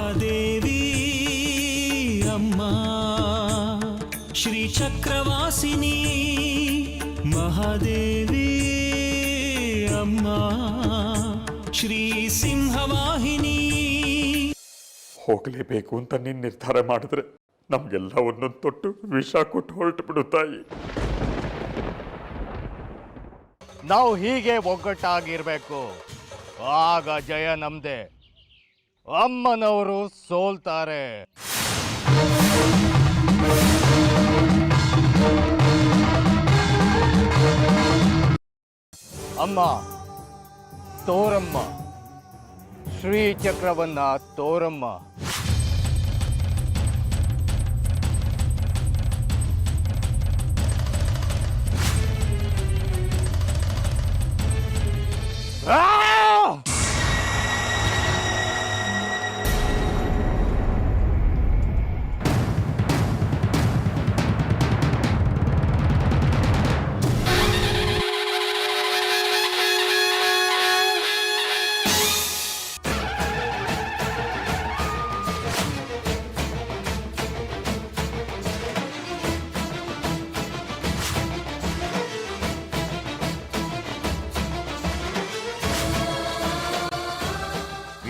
ಮಹಾದೇವಿ ಅಮ್ಮ ಶ್ರೀ ಚಕ್ರವಾಸಿನಿ ಮಹಾದೇವಿ ಅಮ್ಮ ಶ್ರೀ ಸಿಂಹವಾಹಿನಿ. ಹೋಗಲೇಬೇಕು ಅಂತ ನೀನು ನಿರ್ಧಾರ ಮಾಡಿದ್ರೆ ನಮಗೆಲ್ಲ ಒಂದೊಂದು ತೊಟ್ಟು ವಿಷ ಕೊಟ್ಟು ಹೊರಟು ಬಿಡು ತಾಯಿ. ನಾವು ಹೀಗೆ ಒಗ್ಗಟ್ಟಾಗಿರ್ಬೇಕು, ಆಗ ಜಯ ನಮ್ದೆ. ಅಮ್ಮನವರು ಸೋಲ್ತಾರೆ. ಅಮ್ಮ ತೋರಮ್ಮ, ಶ್ರೀಚಕ್ರವನ್ನ ತೋರಮ್ಮ.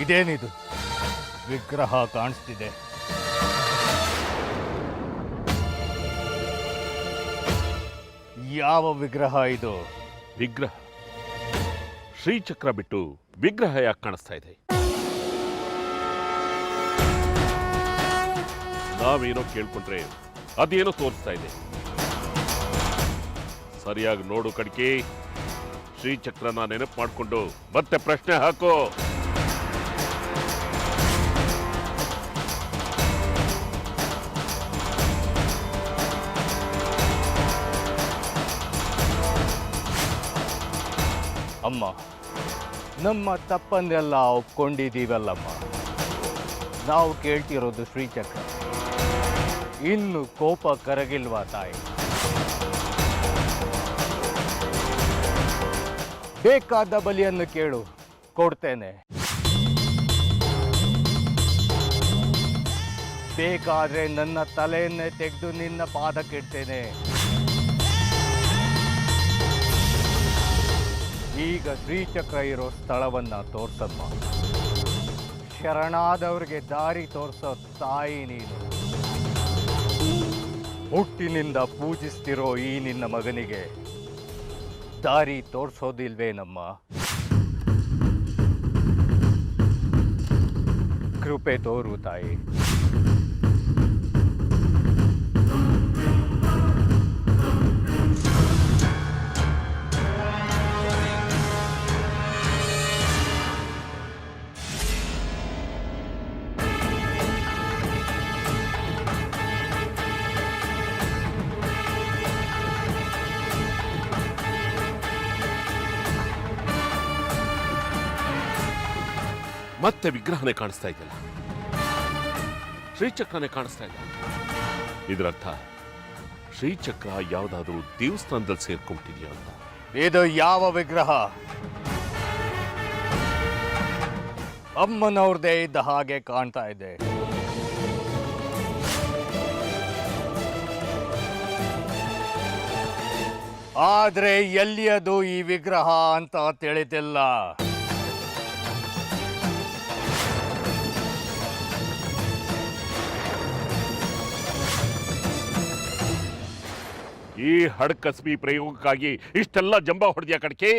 ಇದೇನಿದು ವಿಗ್ರಹ ಕಾಣಿಸ್ತಿದೆ? ಯಾವ ವಿಗ್ರಹ ಇದು? ವಿಗ್ರಹ? ಶ್ರೀಚಕ್ರ ಬಿಟ್ಟು ವಿಗ್ರಹ ಯಾಕೆ ಕಾಣಿಸ್ತಾ ಇದೆ? ನಾವೇನೋ ಕೇಳ್ಕೊಂಡ್ರೆ ಅದೇನೋ ತೋರಿಸ್ತಾ ಇದೆ. ಸರಿಯಾಗಿ ನೋಡು ಕಡ್ಕಿ, ಶ್ರೀಚಕ್ರನ ನೆನಪು ಮಾಡಿಕೊಂಡು ಮತ್ತೆ ಪ್ರಶ್ನೆ ಹಾಕೋ. ಅಮ್ಮ, ನಮ್ಮ ತಪ್ಪನ್ನೆಲ್ಲ ಒಪ್ಕೊಂಡಿದ್ದೀವಲ್ಲಮ್ಮ. ನಾವು ಕೇಳ್ತಿರೋದು ಶ್ರೀಚಕ್ರ. ಇನ್ನು ಕೋಪ ಕರಗಿಲ್ವಾ ತಾಯಿ? ಬೇಕಾದ ಬಲಿಯನ್ನು ಕೇಳು, ಕೊಡ್ತೇನೆ. ಬೇಕಾದ್ರೆ ನನ್ನ ತಲೆಯನ್ನೇ ತೆಗೆದು ನಿನ್ನ ಪಾದಕ್ಕಿಡ್ತೇನೆ. ಈಗ ಶ್ರೀಚಕ್ರ ಇರೋ ಸ್ಥಳವನ್ನ ತೋರ್ಸಮ್ಮ. ಶರಣಾದವ್ರಿಗೆ ದಾರಿ ತೋರ್ಸೋ ತಾಯಿ ನೀನು. ಹುಟ್ಟಿನಿಂದ ಪೂಜಿಸ್ತಿರೋ ಈ ನಿನ್ನ ಮಗನಿಗೆ ದಾರಿ ತೋರ್ಸೋದಿಲ್ವೇನಮ್ಮ? ಕೃಪೆ ತೋರು ತಾಯಿ. ಮತ್ತೆ ವಿಗ್ರಹನೇ ಕಾಣಿಸ್ತಾ ಇದೆಯಲ್ಲ, ಶ್ರೀಚಕ್ರನೇ ಕಾಣಿಸ್ತಾ ಇಲ್ಲ. ಇದರರ್ಥ ಶ್ರೀಚಕ್ರ ಯಾವುದಾದ್ರೂ ದೇವಸ್ಥಾನದಲ್ಲಿ ಸೇರ್ಕೊಂಡ್ಬಿಟ್ಟಿದೆಯಾ ಅಂತ. ಇದು ಯಾವ ವಿಗ್ರಹ? ಅಮ್ಮನವ್ರದೇ ಇದ್ದ ಹಾಗೆ ಕಾಣ್ತಾ ಇದೆ. ಆದ್ರೆ ಎಲ್ಲಿಯದು ಈ ವಿಗ್ರಹ ಅಂತ ತಿಳಿದಿಲ್ಲ. ಈ ಹಡ್ಕಸ್ಬಿ ಪ್ರಯೋಗಕ್ಕಾಗಿ ಇಷ್ಟೆಲ್ಲ ಜಂಬ ಹೊಡೆದ್ಯಾ ಕಡ್ಕೆ?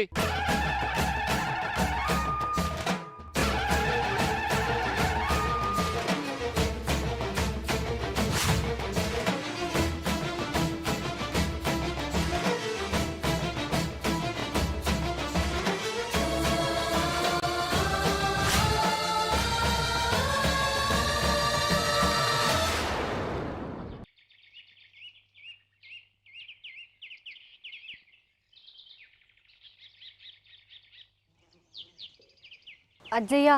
ಅಜ್ಜಯ್ಯ,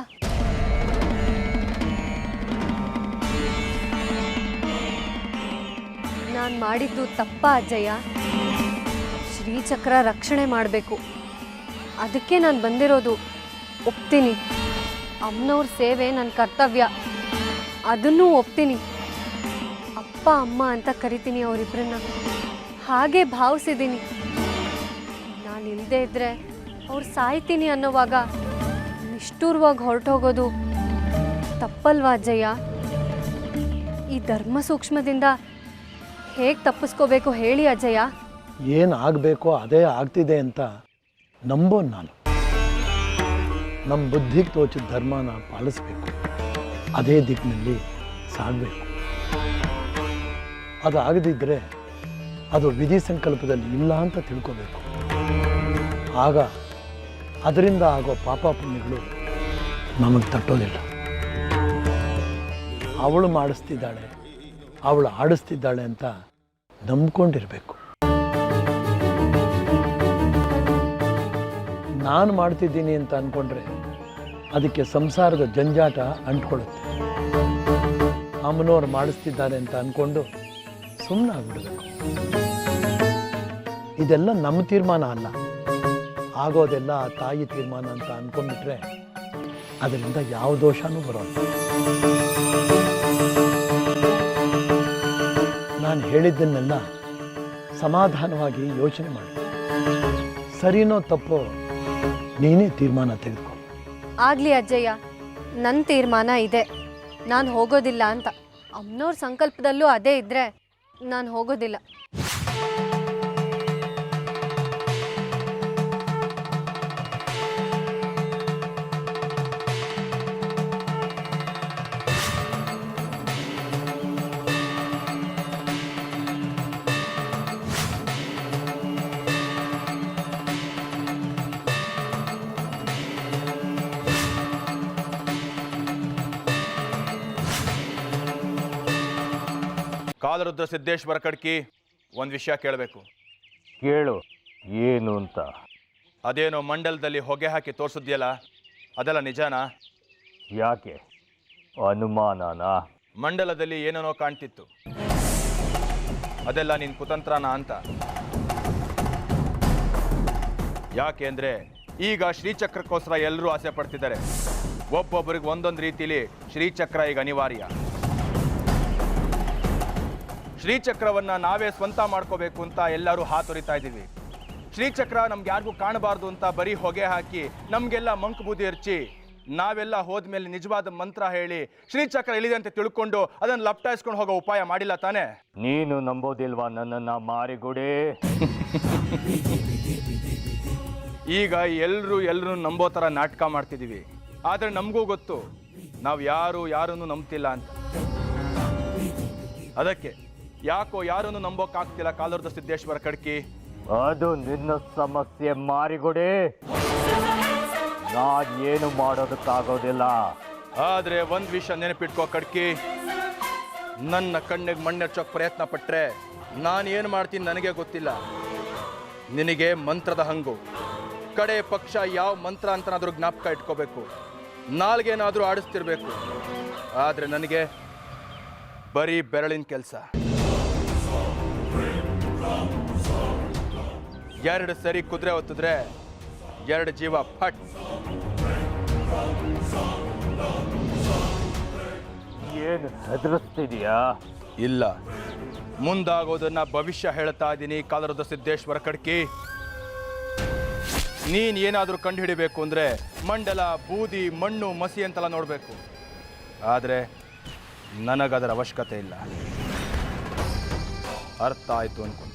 ನಾನು ಮಾಡಿದ್ದು ತಪ್ಪ ಅಜ್ಜಯ್ಯ? ಶ್ರೀಚಕ್ರ ರಕ್ಷಣೆ ಮಾಡಬೇಕು, ಅದಕ್ಕೆ ನಾನು ಬಂದಿರೋದು. ಒಪ್ತೀನಿ, ಅಮ್ಮನವ್ರ ಸೇವೆ ನನ್ನ ಕರ್ತವ್ಯ. ಅದನ್ನೂ ಒಪ್ತೀನಿ. ಅಪ್ಪ ಅಮ್ಮ ಅಂತ ಕರಿತೀನಿ ಅವರಿಬ್ಬರನ್ನ, ಹಾಗೆ ಭಾವಿಸಿದ್ದೀನಿ. ನಾನು ಇಲ್ಲದೆ ಇದ್ದರೆ ಅವ್ರು ಸಾಯ್ತೀನಿ ಅನ್ನೋವಾಗ ನಿಷ್ಠುರವಾಗಿ ಹೊರಟೋಗೋದು ತಪ್ಪಲ್ವಾ ಅಜ್ಜಯ್ಯ? ಈ ಧರ್ಮ ಸೂಕ್ಷ್ಮದಿಂದ ಹೇಗೆ ತಪ್ಪಿಸ್ಕೋಬೇಕು ಹೇಳಿ ಅಜ್ಜಯ್ಯ? ಏನು ಆಗಬೇಕೋ ಅದೇ ಆಗ್ತಿದೆ ಅಂತ ನಂಬೋನು ನಾನು. ನಮ್ಮ ಬುದ್ಧಿಗೆ ತೋಚಿದ ಧರ್ಮನ ಪಾಲಿಸ್ಬೇಕು, ಅದೇ ದಿಕ್ಕಿನಲ್ಲಿ ಸಾಗಬೇಕು. ಅದು ಆಗದಿದ್ದರೆ ಅದು ವಿಧಿ ಸಂಕಲ್ಪದಲ್ಲಿ ಇಲ್ಲ ಅಂತ ತಿಳ್ಕೋಬೇಕು. ಆಗ ಅದರಿಂದ ಆಗೋ ಪಾಪ ಪುಣ್ಯಗಳು ನಮಗೆ ತಟ್ಟೋದಿಲ್ಲ. ಅವಳು ಮಾಡಿಸ್ತಿದ್ದಾಳೆ, ಅವಳು ಆಡಿಸ್ತಿದ್ದಾಳೆ ಅಂತ ನಂಬ್ಕೊಂಡಿರಬೇಕು. ನಾನು ಮಾಡ್ತಿದ್ದೀನಿ ಅಂತ ಅಂದ್ಕೊಂಡ್ರೆ ಅದಕ್ಕೆ ಸಂಸಾರದ ಜಂಜಾಟ ಅಂಟ್ಕೊಳ್ಳುತ್ತೆ. ಅಮ್ಮನವ್ರು ಮಾಡಿಸ್ತಿದ್ದಾರೆ ಅಂತ ಅಂದ್ಕೊಂಡು ಸುಮ್ಮನೆ ಆಗ್ಬಿಡ್ಬೇಕು. ಇದೆಲ್ಲ ನಮ್ಮ ತೀರ್ಮಾನ ಅಲ್ಲ, ಆಗೋದೆಲ್ಲ ಆ ತಾಯಿ ತೀರ್ಮಾನ ಅಂತ ಅಂದ್ಕೊಂಡ್ಬಿಟ್ರೆ ಅದರಿಂದ ಯಾವ ದೋಷನೂ ಬರೋಲ್ಲ. ನಾನು ಹೇಳಿದ್ದನ್ನೆಲ್ಲ ಸಮಾಧಾನವಾಗಿ ಯೋಚನೆ ಮಾಡಿ, ಸರಿನೋ ತಪ್ಪೋ ನೀನೇ ತೀರ್ಮಾನ ತೆಗೆದುಕೊ. ಆಗಲಿ ಅಜ್ಜಯ್ಯ, ನನ್ನ ತೀರ್ಮಾನ ಇದೆ, ನಾನು ಹೋಗೋದಿಲ್ಲ ಅಂತ. ಅಮ್ಮನವ್ರ ಸಂಕಲ್ಪದಲ್ಲೂ ಅದೇ ಇದ್ದರೆ ನಾನು ಹೋಗೋದಿಲ್ಲ. ಕಾಲರುದ್ರ ಸಿದ್ದೇಶ್ವರ ಕಡ್ಕಿ, ಒಂದು ವಿಷಯ ಕೇಳಬೇಕು. ಕೇಳು, ಏನು ಅಂತ? ಅದೇನೋ ಮಂಡಲದಲ್ಲಿ ಹೊಗೆ ಹಾಕಿ ತೋರಿಸಿದ್ಯಲ್ಲ, ಅದೆಲ್ಲ ನಿಜಾನಾ? ಯಾಕೆ ಅನುಮಾನನಾ? ಮಂಡಲದಲ್ಲಿ ಏನೇನೋ ಕಾಣ್ತಿತ್ತು, ಅದೆಲ್ಲ ನಿನ್ನ ಕುತಂತ್ರನ ಅಂತ. ಯಾಕೆ ಅಂದರೆ ಈಗ ಶ್ರೀಚಕ್ರಕ್ಕೋಸ್ಕರ ಎಲ್ಲರೂ ಆಸೆ ಪಡ್ತಿದ್ದಾರೆ. ಒಬ್ಬೊಬ್ಬರಿಗೆ ಒಂದೊಂದು ರೀತಿಲಿ ಶ್ರೀಚಕ್ರ ಈಗ ಅನಿವಾರ್ಯ. ಶ್ರೀಚಕ್ರವನ್ನು ನಾವೇ ಸ್ವಂತ ಮಾಡ್ಕೋಬೇಕು ಅಂತ ಎಲ್ಲರೂ ಹಾತೊರಿತಾ ಇದ್ದೀವಿ. ಶ್ರೀಚಕ್ರ ನಮ್ಗೆ ಯಾರಿಗೂ ಕಾಣಬಾರ್ದು ಅಂತ ಬರೀ ಹೊಗೆ ಹಾಕಿ ನಮಗೆಲ್ಲ ಮಂಕು ಬೂದಿ ಹಚ್ಚಿ ನಾವೆಲ್ಲ ಹೋದ್ಮೇಲೆ ನಿಜವಾದ ಮಂತ್ರ ಹೇಳಿ ಶ್ರೀಚಕ್ರ ಇಳಿದೆ ಅಂತ ತಿಳ್ಕೊಂಡು ಅದನ್ನು ಲಪ್ಟಾಯಿಸ್ಕೊಂಡು ಹೋಗೋ ಉಪಾಯ ಮಾಡಿಲ್ಲ ತಾನೇ? ನೀನು ನಂಬೋದಿಲ್ವಾ ನನ್ನನ್ನು ಮಾರಿಗುಡಿ? ಈಗ ಎಲ್ಲರೂ ನಂಬೋ ಥರ ನಾಟಕ ಮಾಡ್ತಿದ್ದೀವಿ. ಆದರೆ ನಮಗೂ ಗೊತ್ತು ನಾವು ಯಾರನ್ನು ನಂಬ್ತಿಲ್ಲ ಅಂತ. ಅದಕ್ಕೆ ಯಾಕೋ ಯಾರನ್ನು ನಂಬೋಕ್ಕಾಗ್ತಿಲ್ಲ ಕಾಲುರ್ದ ಸಿದ್ದೇಶ್ವರ ಕಡ್ಕಿ. ಅದು ನಿನ್ನ ಸಮಸ್ಯೆ ಮಾರಿಗುಡಿ, ನಾನೇನು ಮಾಡೋದಕ್ಕಾಗೋದಿಲ್ಲ. ಆದರೆ ಒಂದು ವಿಷಯ ನೆನಪಿಟ್ಕೋ ಕಡ್ಕಿ, ನನ್ನ ಕಣ್ಣಿಗೆ ಮಣ್ಣೆಚ್ಚೋಕೆ ಪ್ರಯತ್ನ ಪಟ್ಟರೆ ನಾನು ಏನು ಮಾಡ್ತೀನಿ ನನಗೆ ಗೊತ್ತಿಲ್ಲ. ನಿನಗೆ ಮಂತ್ರದ ಹಂಗು, ಕಡೆ ಪಕ್ಷ ಯಾವ ಮಂತ್ರ ಅಂತನಾದರೂ ಜ್ಞಾಪಕ ಇಟ್ಕೋಬೇಕು, ನಾಲ್ಗೇನಾದರೂ ಆಡಿಸ್ತಿರ್ಬೇಕು. ಆದರೆ ನನಗೆ ಬರೀ ಬೆರಳಿನ ಕೆಲಸ. 2 ಸರಿ ಕುದುರೆ ಒತ್ತಿದ್ರೆ 2 ಜೀವ ಫಟ್. ಏನು ಹೆದರಿಸ್ತಿದೀಯಾ? ಇಲ್ಲ, ಮುಂದಾಗೋದನ್ನ ಭವಿಷ್ಯ ಹೇಳ್ತಾ ಇದ್ದೀನಿ ಕಾಲರದ ಸಿದ್ದೇಶ್ವರ ಕಡ್ಕಿ. ನೀನು ಏನಾದರೂ ಕಂಡು ಹಿಡಿಬೇಕು ಅಂದರೆ ಮಂಡಲ, ಬೂದಿ, ಮಣ್ಣು, ಮಸಿ ಅಂತೆಲ್ಲ ನೋಡಬೇಕು. ಆದರೆ ನನಗದರ ಅವಶ್ಯಕತೆ ಇಲ್ಲ. ಅರ್ಥ ಆಯಿತು ಅನ್ಕೊಂತೀನಿ.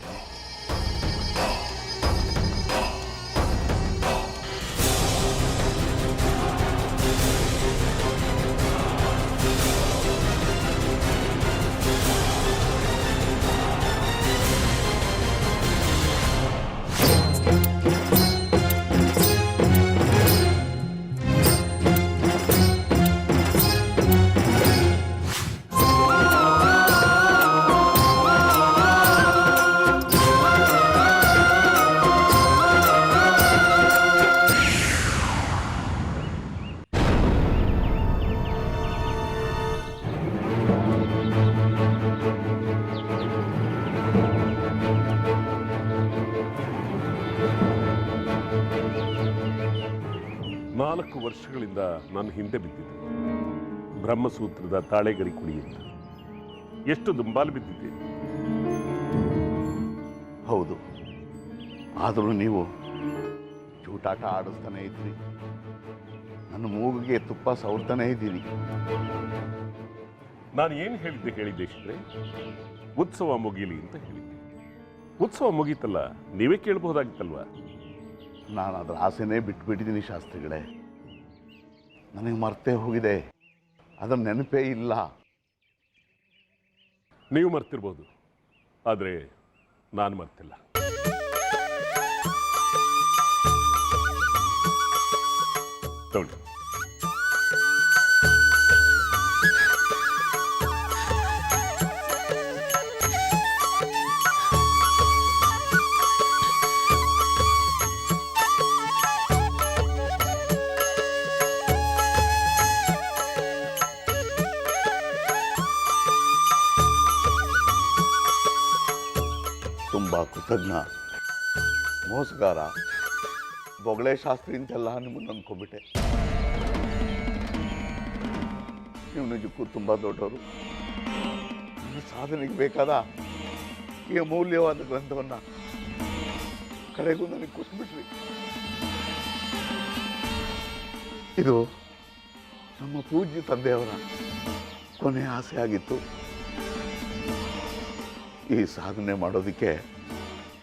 ವರ್ಷಗಳಿಂದ ನಾನು ಹಿಂದೆ ಬಿದ್ದಿದ್ದೆ. ಬ್ರಹ್ಮಸೂತ್ರದ ತಾಳೆಗರಿ ಕುಣಿಯುತ್ತ ಎಷ್ಟು ದುಂಬಾಲು ಬಿದ್ದಿದೆ. ಹೌದು, ಆದರೂ ನೀವು ಚೂಟಾಟ ಆಡಿಸ್ತಾನೆ ಇದ್ರಿ, ನನ್ನ ಮೂಗಿಗೆ ತುಪ್ಪ ಸವರ್ತಾನೆ ಇದ್ದೀರಿ. ನಾನು ಏನು ಹೇಳಿದ್ದೆ ಶ್ರೀ? ಉತ್ಸವ ಮುಗೀಲಿ ಅಂತ ಹೇಳಿದ್ದೆ. ಉತ್ಸವ ಮುಗೀತಲ್ಲ, ನೀವೇ ಕೇಳಬಹುದಾಗಿತ್ತಲ್ವಾ? ನಾನು ಅದರ ಆಸೆನೇ ಬಿಟ್ಬಿಟ್ಟಿದ್ದೀನಿ ಶಾಸ್ತ್ರಿಗಳೇ. ನನಗೆ ಮರ್ತೇ ಹೋಗಿದೆ, ಅದರ ನೆನಪೇ ಇಲ್ಲ. ನೀವು ಮರ್ತಿರ್ಬೋದು, ಆದರೆ ನಾನು ಮರ್ತಿಲ್ಲ. ತಗೊಳ್ಳಿ. ತುಂಬ ಕೃತಜ್ಞ, ಮೋಸಗಾರ, ಬೊಗಳೆ ಶಾಸ್ತ್ರಿ ಅಂತೆಲ್ಲ ನಿಮ್ಮನ್ನು ಅಂದ್ಕೊಂಡ್ಬಿಟ್ಟೆ. ನೀವು ನಿಜಕ್ಕೂ ತುಂಬ ದೊಡ್ಡವರು. ನನ್ನ ಸಾಧನೆಗೆ ಬೇಕಾದ ಈ ಅಮೂಲ್ಯವಾದ ಗ್ರಂಥವನ್ನು ಕಡೆಗೂ ನನಗೆ ಕೊಟ್ಬಿಟ್ರಿ. ಇದು ನಮ್ಮ ಪೂಜ್ಯ ತಂದೆಯವರ ಕೊನೆಯ ಆಸೆ ಆಗಿತ್ತು. ಈ ಸಾಧನೆ ಮಾಡೋದಕ್ಕೆ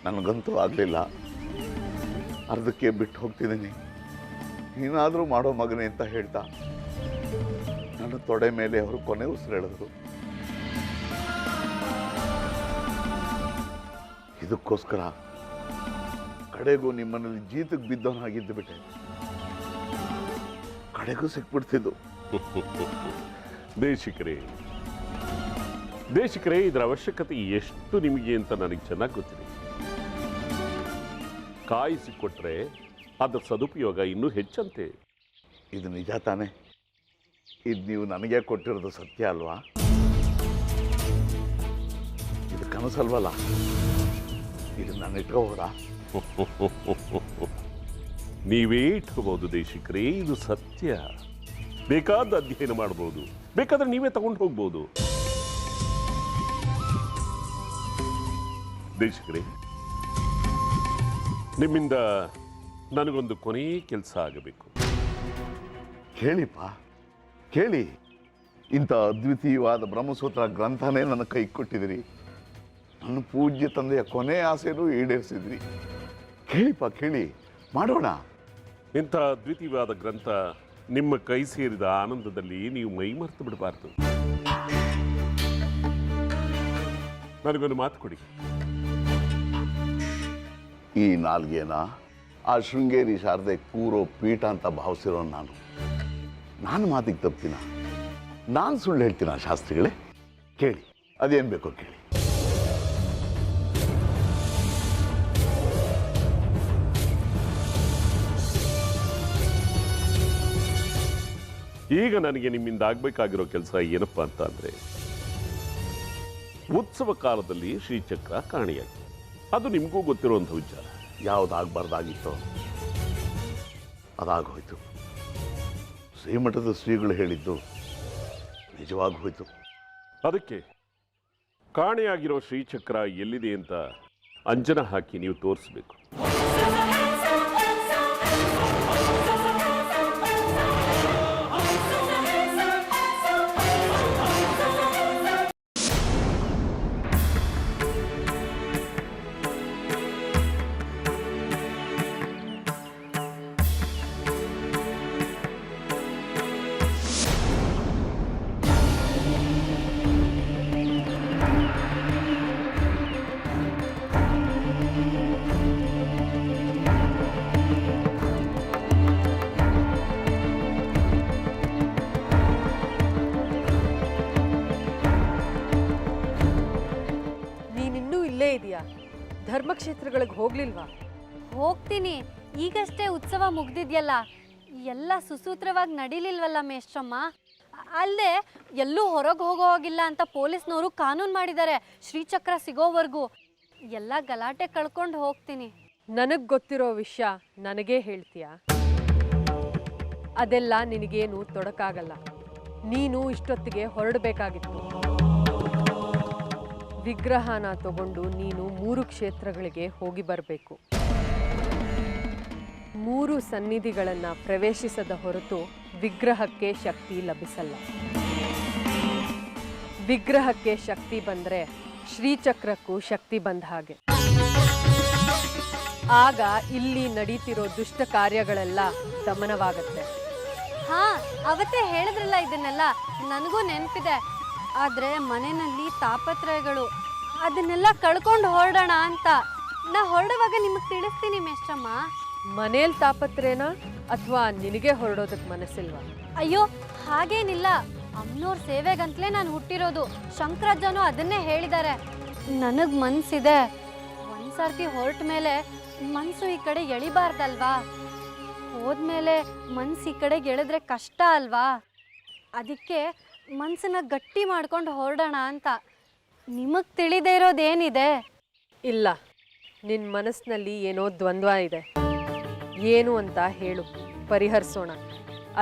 ನನಗಂತೂ ಆಗಲಿಲ್ಲ, ಅರ್ಧಕ್ಕೆ ಬಿಟ್ಟು ಹೋಗ್ತಿದ್ದೀನಿ. ನೀನಾದರೂ ಮಾಡೋ ಮಗನೇ ಅಂತ ಹೇಳ್ತಾ ನನ್ನ ತೊಡೆ ಮೇಲೆ ಅವರು ಕೊನೆ ಉಸಿರೆಳೆದರು. ಇದಕ್ಕೋಸ್ಕರ ಕಡೆಗೂ ನಿಮ್ಮನಲ್ಲಿ ಜೀತಕ್ಕೆ ಬಿದ್ದವನಾಗಿದ್ದು ಬಿಟ್ಟೆ. ಕಡೆಗೂ ಸಿಕ್ಬಿಡ್ತಿದ್ದು. ದೇಶಿಕರೇ, ಇದರ ಅವಶ್ಯಕತೆ ಎಷ್ಟು ನಿಮಗೆ ಅಂತ ನನಗೆ ಚೆನ್ನಾಗಿ ಗೊತ್ತಿದೆ. ಕಾಯಿಸಿಕೊಟ್ರೆ ಅದರ ಸದುಪಯೋಗ ಇನ್ನೂ ಹೆಚ್ಚಂತೆ. ಇದು ನಿಜ ತಾನೆ? ಇದು ನೀವು ನನಗೆ ಕೊಟ್ಟಿರೋದು ಸತ್ಯ ಅಲ್ವಾ? ಇದು ಕನಸಲ್ವಲ್ಲ? ಇದು ನಾನು ಇಟ್ಕೋಬೋದಾ? ನೀವೇ ಇಟ್ಕೋಬಹುದು ದೇಶಿಕರೇ, ಇದು ಸತ್ಯ. ಬೇಕಾದ ಅಧ್ಯಯನ ಮಾಡಬಹುದು, ಬೇಕಾದ್ರೆ ನೀವೇ ತಗೊಂಡು ಹೋಗ್ಬೋದು. ದೇಶಿಕರೇ, ನಿಮ್ಮಿಂದ ನನಗೊಂದು ಕೊನೆಯ ಕೆಲಸ ಆಗಬೇಕು. ಕೇಳಿಪ್ಪ, ಕೇಳಿ. ಇಂಥ ಅದ್ವಿತೀಯವಾದ ಬ್ರಹ್ಮಸೂತ್ರ ಗ್ರಂಥನೇ ನನ್ನ ಕೈ ಕೊಟ್ಟಿದ್ದೀರಿ. ನನ್ನ ಪೂಜ್ಯ ತಂದೆಯ ಕೊನೆ ಆಸೆನೂ ಈಡೇರಿಸಿದ್ರಿ. ಕೇಳಿಪ್ಪ, ಕೇಳಿ, ಮಾಡೋಣ. ಇಂಥ ದ್ವಿತೀಯವಾದ ಗ್ರಂಥ ನಿಮ್ಮ ಕೈ ಸೇರಿದ ಆನಂದದಲ್ಲಿ ನೀವು ಮೈ ಮರೆತು ಬಿಡಬಾರ್ದು. ನನಗೊಂದು ಮಾತು ಕೊಡಿ. ಈ ನಾಲ್ಗೆನ ಆ ಶೃಂಗೇರಿ ಶಾರದೆ ಕೂರೋ ಪೀಠ ಅಂತ ಭಾವಿಸಿರೋ ನಾನು ಮಾತಿಗೆ ತಪ್ಪಿನ? ನಾನು ಸುಳ್ಳು ಹೇಳ್ತೀನ ಶಾಸ್ತ್ರಿಗಳೇ? ಕೇಳಿ, ಅದೇನು ಬೇಕೋ ಕೇಳಿ. ಈಗ ನನಗೆ ನಿಮ್ಮಿಂದ ಆಗಬೇಕಾಗಿರೋ ಕೆಲಸ ಏನಪ್ಪ ಅಂತ ಅಂದರೆ, ಉತ್ಸವ ಕಾಲದಲ್ಲಿ ಶ್ರೀಚಕ್ರ ಕಾಣೆಯಾಗಿ, ಅದು ನಿಮಗೂ ಗೊತ್ತಿರುವಂಥ ವಿಚಾರ. ಯಾವುದಾಗಬಾರ್ದಾಗಿತ್ತೋ ಅದಾಗೋಯ್ತು. ಶ್ರೀಮಠದ ಶ್ರೀಗಳು ಹೇಳಿದ್ದು ನಿಜವಾಗಿ ಹೋಯ್ತು. ಅದಕ್ಕೆ ಕಾಣೆಯಾಗಿರೋ ಶ್ರೀಚಕ್ರ ಎಲ್ಲಿದೆ ಅಂತ ಅಂಜನ ಹಾಕಿ ನೀವು ತೋರಿಸ್ಬೇಕು. ಧರ್ಮಕ್ಷೇತ್ರಗಳಿಗೆ ಹೋಗ್ಲಿಲ್ವಾ? ಹೋಗ್ತೀನಿ. ಈಗಷ್ಟೇ ಉತ್ಸವ ಮುಗ್ದಿದ್ಯಲ್ಲ, ಎಲ್ಲ ಸುಸೂತ್ರವಾಗಿ ನಡೀಲಿಲ್ವಲ್ಲ ಮೇಷ್ಟ್ರಮ್ಮ. ಅಲ್ಲದೆ ಎಲ್ಲೂ ಹೊರಗೆ ಹೋಗೋ ಹೋಗಿಲ್ಲ ಅಂತ ಪೊಲೀಸ್ನವರು ಕಾನೂನು ಮಾಡಿದ್ದಾರೆ ಶ್ರೀಚಕ್ರ ಸಿಗೋವರೆಗೂ. ಎಲ್ಲ ಗಲಾಟೆ ಕಳ್ಕೊಂಡು ಹೋಗ್ತೀನಿ. ನನಗೆ ಗೊತ್ತಿರೋ ವಿಷಯ ನನಗೇ ಹೇಳ್ತೀಯ? ಅದೆಲ್ಲ ನಿನಗೇನು ತೊಡಕಾಗಲ್ಲ. ನೀನು ಇಷ್ಟೊತ್ತಿಗೆ ಹೊರಡಬೇಕಾಗಿತ್ತು. ವಿಗ್ರಹನ ತಗೊಂಡು ನೀನು 3 ಕ್ಷೇತ್ರಗಳಿಗೆ ಹೋಗಿ ಬರಬೇಕು. 3 ಸನ್ನಿಧಿಗಳನ್ನು ಪ್ರವೇಶಿಸದ ಹೊರತು ವಿಗ್ರಹಕ್ಕೆ ಶಕ್ತಿ ಲಭಿಸಲ್ಲ. ವಿಗ್ರಹಕ್ಕೆ ಶಕ್ತಿ ಬಂದರೆ ಶ್ರೀಚಕ್ರಕ್ಕೂ ಶಕ್ತಿ ಬಂದ ಹಾಗೆ. ಆಗ ಇಲ್ಲಿ ನಡೀತಿರೋ ದುಷ್ಟ ಕಾರ್ಯಗಳೆಲ್ಲ ದಮನವಾಗತ್ತೆ. ಹಾ, ಅವತ್ತೇ ಹೇಳಿದ್ರಲ್ಲ ಇದನ್ನೆಲ್ಲ, ನನಗೂ ನೆನಪಿದೆ. ಆದ್ರೆ ಮನೆಯಲ್ಲಿ ತಾಪತ್ರಯಗಳು, ಅದನ್ನೆಲ್ಲ ಕಳ್ಕೊಂಡು ಹೊರಡೋಣ ಅಂತ ನಾ ಹೊರಡುವಾಗ ನಿಮಗೆ ತಿಳಿಸ್ತೀನಿ ಮೇಷ್ಟ್ರಮ್ಮ. ಮನೇಲಿ ತಾಪತ್ರೇನಾ ಅಥವಾ ನಿನಗೆ ಹೊರಡೋದಕ್ಕೆ ಮನಸ್ಸಿಲ್ವಾ? ಅಯ್ಯೋ ಹಾಗೇನಿಲ್ಲ, ಅಮ್ಮನವ್ರ ಸೇವೆಗಂತಲೇ ನಾನು ಹುಟ್ಟಿರೋದು. ಶಂಕರಾಜನೂ ಅದನ್ನೇ ಹೇಳಿದ್ದಾರೆ. ನನಗೆ ಮನ್ಸಿದೆ, ಒಂದ್ಸರ್ತಿ ಹೊರಟ ಮೇಲೆ ಮನ್ಸು ಈ ಕಡೆ ಎಳಿಬಾರ್ದಲ್ವಾ? ಹೋದ್ಮೇಲೆ ಮನ್ಸು ಈ ಕಡೆಗೆ ಎಳೆದ್ರೆ ಕಷ್ಟ ಅಲ್ವಾ? ಅದಕ್ಕೆ ಮನ್ಸನ್ನ ಗಟ್ಟಿ ಮಾಡ್ಕೊಂಡು ಹೊರಡೋಣ ಅಂತ. ನಿಮಗೆ ತಿಳಿದೇ ಇರೋದೇನಿದೆ? ಇಲ್ಲ, ನಿನ್ನ ಮನಸ್ಸಿನಲ್ಲಿ ಏನೋ ದ್ವಂದ್ವ ಇದೆ. ಏನು ಅಂತ ಹೇಳು, ಪರಿಹರಿಸೋಣ.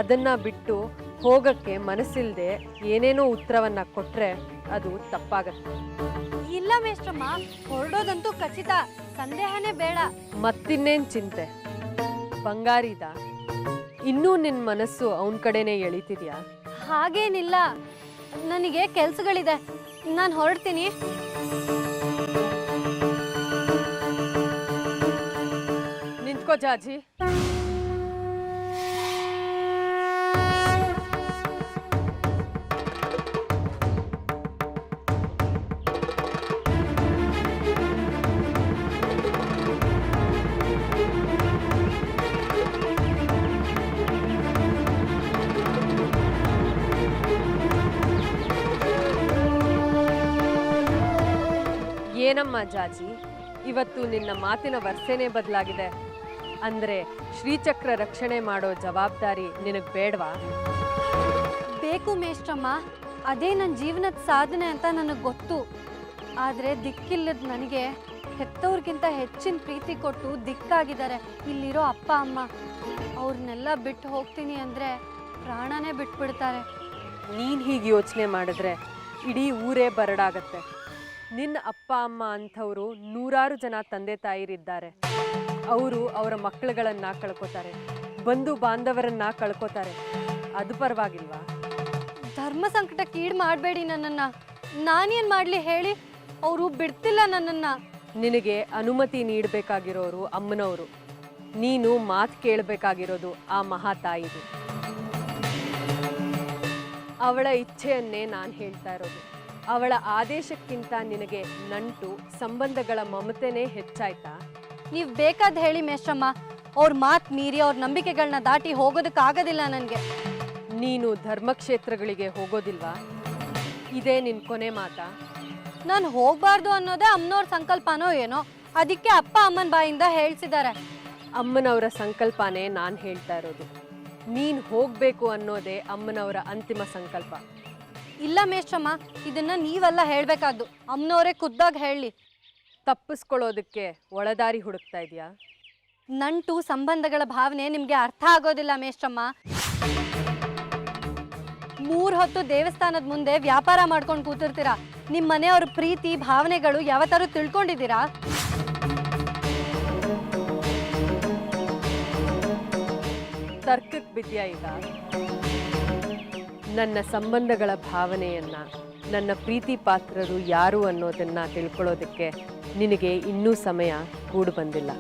ಅದನ್ನ ಬಿಟ್ಟು ಹೋಗಕ್ಕೆ ಮನಸ್ಸಿಲ್ಲದೆ ಏನೇನೋ ಉತ್ತರವನ್ನ ಕೊಟ್ರೆ ಅದು ತಪ್ಪಾಗತ್ತೆ. ಇಲ್ಲ ಮೇಷ್ಟ್ರಮ್ಮ, ಹೊರಡೋದಂತೂ ಖಚಿತ, ಸಂದೇಹನೇ ಬೇಡ. ಮತ್ತಿನ್ನೇನು ಚಿಂತೆ? ಬಂಗಾರಿದ ಇನ್ನೂ ನಿನ್ನ ಮನಸ್ಸು ಅವನ ಕಡೆನೇ ಎಳಿತಿದ್ಯಾ? ಹಾಗೇನಿಲ್ಲ, ನನಗೆ ಕೆಲಸಗಳಿದೆ, ನಾನು ಹೊರಡ್ತೀನಿ. ನಿಂತ್ಕೋ ಜಾಜಿ. ಏನಮ್ಮ ಜಾಜಿ, ಇವತ್ತು ನಿನ್ನ ಮಾತಿನ ವರ್ಷನೇ ಬದಲಾಗಿದೆ. ಅಂದ್ರೆ ಶ್ರೀಚಕ್ರ ರಕ್ಷಣೆ ಮಾಡೋ ಜವಾಬ್ದಾರಿ ನಿನಗೆ ಬೇಡವಾ? ಬೇಕು ಮೇಷ್ಟ್ರಮ್ಮ, ಅದೇ ನನ್ನ ಜೀವನದ ಸಾಧನೆ ಅಂತ ನನಗೆ ಗೊತ್ತು. ಆದರೆ ದಿಕ್ಕಿಲ್ಲದ ನನಗೆ ಹೆತ್ತವ್ರಿಗಿಂತ ಹೆಚ್ಚಿನ ಪ್ರೀತಿ ಕೊಟ್ಟು ದಿಕ್ಕಾಗಿದ್ದಾರೆ ಇಲ್ಲಿರೋ ಅಪ್ಪ ಅಮ್ಮ. ಅವ್ರನ್ನೆಲ್ಲ ಬಿಟ್ಟು ಹೋಗ್ತೀನಿ ಅಂದರೆ ಪ್ರಾಣನೇ ಬಿಟ್ಬಿಡ್ತಾರೆ. ನೀನು ಹೀಗೆ ಯೋಚನೆ ಮಾಡಿದ್ರೆ ಇಡೀ ಊರೇ ಬರಡಾಗತ್ತೆ. ನಿನ್ನ ಅಪ್ಪ ಅಮ್ಮ ಅಂಥವರು 100 ಜನ ತಂದೆ ತಾಯಿರಿದ್ದಾರೆ. ಅವರು ಅವರ ಮಕ್ಕಳುಗಳನ್ನು ಕಳ್ಕೊತಾರೆ, ಬಂಧು ಬಾಂಧವರನ್ನ ಕಳ್ಕೊತಾರೆ. ಅದು ಪರವಾಗಿಲ್ವಾ? ಧರ್ಮ ಸಂಕಟಕ್ಕೆ ಈಡು ಮಾಡಬೇಡಿ ನನ್ನನ್ನು. ನಾನೇನು ಮಾಡಲಿ ಹೇಳಿ? ಅವರು ಬಿಡ್ತಿಲ್ಲ ನನ್ನನ್ನು. ನಿನಗೆ ಅನುಮತಿ ನೀಡಬೇಕಾಗಿರೋರು ಅಮ್ಮನವರು. ನೀನು ಮಾತು ಕೇಳಬೇಕಾಗಿರೋದು ಆ ಮಹಾತಾಯಿದು. ಅವಳ ಇಚ್ಛೆಯನ್ನೇ ನಾನು ಹೇಳ್ತಾ ಇರೋದು. ಅವಳ ಆದೇಶಕ್ಕಿಂತ ನಿನಗೆ ನಂಟು ಸಂಬಂಧಗಳ ಮಮತೆನೇ ಹೆಚ್ಚಾಯ್ತಾ? ನೀವು ಬೇಕಾದ ಹೇಳಿ ಮೇಷ್ಟ್ರಮ್ಮ, ಅವ್ರ ಮಾತು ಮೀರಿ ಅವ್ರ ನಂಬಿಕೆಗಳನ್ನ ದಾಟಿ ಹೋಗೋದಕ್ಕಾಗೋದಿಲ್ಲ ನನಗೆ. ನೀನು ಧರ್ಮಕ್ಷೇತ್ರಗಳಿಗೆ ಹೋಗೋದಿಲ್ವಾ? ಇದೇ ನಿನ್ನ ಕೊನೆ ಮಾತಾ? ನಾನು ಹೋಗಬಾರ್ದು ಅನ್ನೋದೇ ಅಮ್ಮನವ್ರ ಸಂಕಲ್ಪನೋ ಏನೋ, ಅದಕ್ಕೆ ಅಪ್ಪ ಅಮ್ಮನ ಬಾಯಿಂದ ಹೇಳ್ಸಿದ್ದಾರೆ. ಅಮ್ಮನವರ ಸಂಕಲ್ಪನೇ ನಾನು ಹೇಳ್ತಾ ಇರೋದು. ನೀನು ಹೋಗಬೇಕು ಅನ್ನೋದೇ ಅಮ್ಮನವರ ಅಂತಿಮ ಸಂಕಲ್ಪ. ಇಲ್ಲ ಮೇಷ್ಟ್ರಮ್ಮ, ಇದನ್ನ ನೀವೆಲ್ಲ ಹೇಳಬೇಕಾದ್ದು. ಅಮ್ಮನವರೇ ಖುದ್ದಾಗಿ ಹೇಳಿ. ತಪ್ಪಿಸ್ಕೊಳ್ಳೋದಕ್ಕೆ ಒಳದಾರಿ ಹುಡುಕ್ತಾ ಇದೆಯಾ? ನಂಟು ಸಂಬಂಧಗಳ ಭಾವನೆ ನಿಮಗೆ ಅರ್ಥ ಆಗೋದಿಲ್ಲ ಮೇಷ್ಟ್ರಮ್ಮ. 3 ಹೊತ್ತು ದೇವಸ್ಥಾನದ ಮುಂದೆ ವ್ಯಾಪಾರ ಮಾಡ್ಕೊಂಡು ಕೂತಿರ್ತೀರಾ. ನಿಮ್ಮ ಮನೆಯವ್ರ ಪ್ರೀತಿ ಭಾವನೆಗಳು ಯಾವತ್ತಾರು ತಿಳ್ಕೊಂಡಿದ್ದೀರಾ? ತರ್ಕಕ್ಕೆ ಬಿದ್ಯಾ ಈಗ? ನನ್ನ ಸಂಬಂಧಗಳ ಭಾವನೆಯನ್ನ, ನನ್ನ ಪ್ರೀತಿ ಪಾತ್ರರು ಯಾರು ಅನ್ನೋದನ್ನ ತಿಳ್ಕೊಳ್ಳೋದಕ್ಕೆ ನಿನಗೆ ಇನ್ನೂ ಸಮಯ ಕೂಡು ಬಂದಿಲ್ಲ.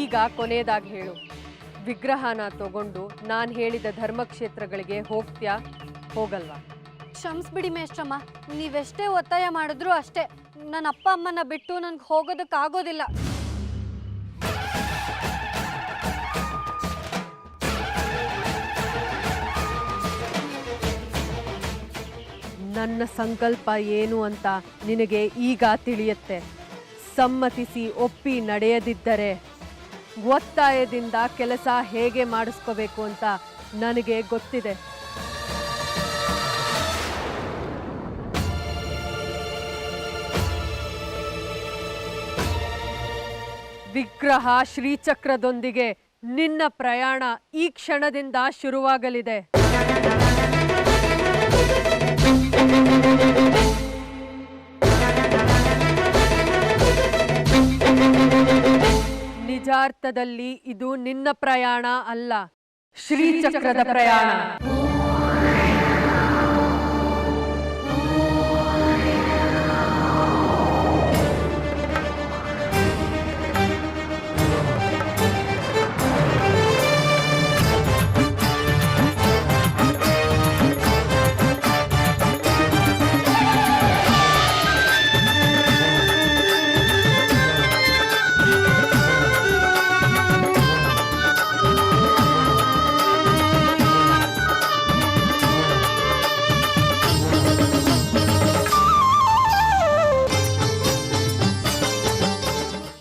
ಈಗ ಕೊನೆಯದಾಗಿ ಹೇಳು, ವಿಗ್ರಹನ ತಗೊಂಡು ನಾನು ಹೇಳಿದ ಧರ್ಮಕ್ಷೇತ್ರಗಳಿಗೆ ಹೋಗ್ತ್ಯಾ, ಹೋಗಲ್ವಾ? ಕ್ಷಮಿಸ್ಬಿಡಿ ಮೇಷ್ಟ್ರಮ್ಮ, ನೀವೆಷ್ಟೇ ಒತ್ತಾಯ ಮಾಡಿದ್ರು ಅಷ್ಟೇ. ನನ್ನ ಅಪ್ಪ ಅಮ್ಮನ ಬಿಟ್ಟು ನನಗೆ ಹೋಗೋದಕ್ಕಾಗೋದಿಲ್ಲ. ನನ್ನ ಸಂಕಲ್ಪ ಏನು ಅಂತ ನಿನಗೆ ಈಗ ತಿಳಿಯುತ್ತೆ. ಸಮ್ಮತಿಸಿ ಒಪ್ಪಿ ನಡೆಯದಿದ್ದರೆ ಒತ್ತಾಯದಿಂದ ಕೆಲಸ ಹೇಗೆ ಮಾಡಿಸ್ಕೋಬೇಕು ಅಂತ ನನಗೆ ಗೊತ್ತಿದೆ. ವಿಗ್ರಹ ಶ್ರೀಚಕ್ರದೊಂದಿಗೆ ನಿನ್ನ ಪ್ರಯಾಣ ಈ ಕ್ಷಣದಿಂದ ಶುರುವಾಗಲಿದೆ. ಅರ್ಥದಲ್ಲಿ ಇದು ನಿನ್ನ ಪ್ರಯಾಣ ಅಲ್ಲ, ಶ್ರೀಚಕ್ರದ ಪ್ರಯಾಣ.